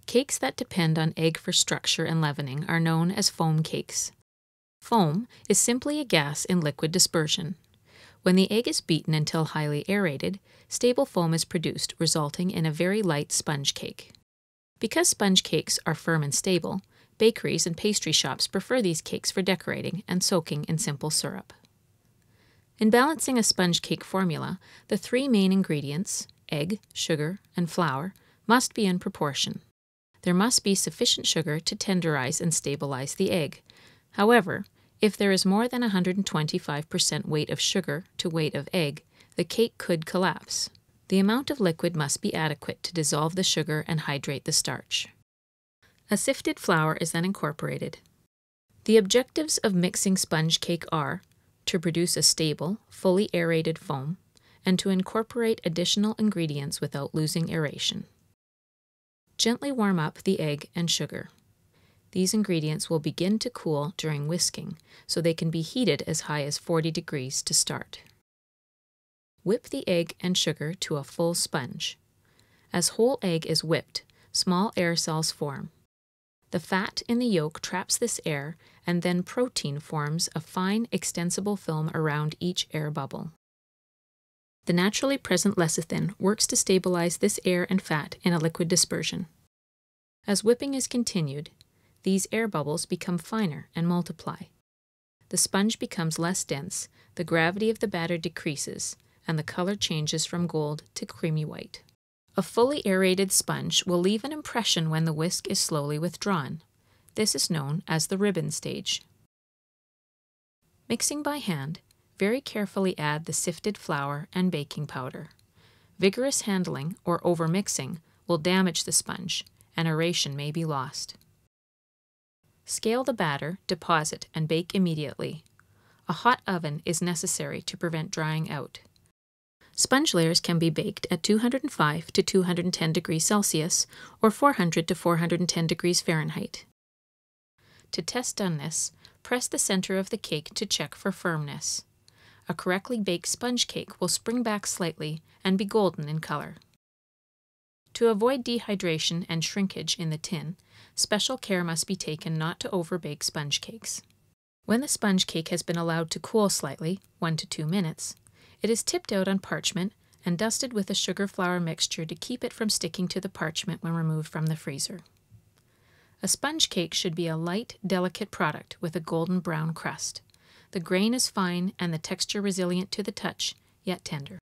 Cakes that depend on egg for structure and leavening are known as foam cakes. Foam is simply a gas in liquid dispersion. When the egg is beaten until highly aerated, stable foam is produced, resulting in a very light sponge cake. Because sponge cakes are firm and stable, bakeries and pastry shops prefer these cakes for decorating and soaking in simple syrup. In balancing a sponge cake formula, the three main ingredients, egg, sugar, and flour, must be in proportion. There must be sufficient sugar to tenderize and stabilize the egg. However, if there is more than 125% weight of sugar to weight of egg, the cake could collapse. The amount of liquid must be adequate to dissolve the sugar and hydrate the starch. A sifted flour is then incorporated. The objectives of mixing sponge cake are to produce a stable, fully aerated foam, and to incorporate additional ingredients without losing aeration. Gently warm up the egg and sugar. These ingredients will begin to cool during whisking, so they can be heated as high as 40 degrees to start. Whip the egg and sugar to a full sponge. As whole egg is whipped, small air cells form. The fat in the yolk traps this air, and then protein forms a fine, extensible film around each air bubble. The naturally present lecithin works to stabilize this air and fat in a liquid dispersion. As whipping is continued, these air bubbles become finer and multiply. The sponge becomes less dense, the gravity of the batter decreases, and the color changes from gold to creamy white. A fully aerated sponge will leave an impression when the whisk is slowly withdrawn. This is known as the ribbon stage. Mixing by hand, very carefully add the sifted flour and baking powder. Vigorous handling or overmixing will damage the sponge, and aeration may be lost. Scale the batter, deposit, and bake immediately. A hot oven is necessary to prevent drying out. Sponge layers can be baked at 205 to 210 degrees Celsius or 400 to 410 degrees Fahrenheit. To test doneness, press the center of the cake to check for firmness. A correctly baked sponge cake will spring back slightly and be golden in color. To avoid dehydration and shrinkage in the tin, special care must be taken not to overbake sponge cakes. When the sponge cake has been allowed to cool slightly, 1 to 2 minutes, it is tipped out on parchment and dusted with a sugar-flour mixture to keep it from sticking to the parchment when removed from the freezer. A sponge cake should be a light, delicate product with a golden brown crust. The grain is fine and the texture resilient to the touch, yet tender.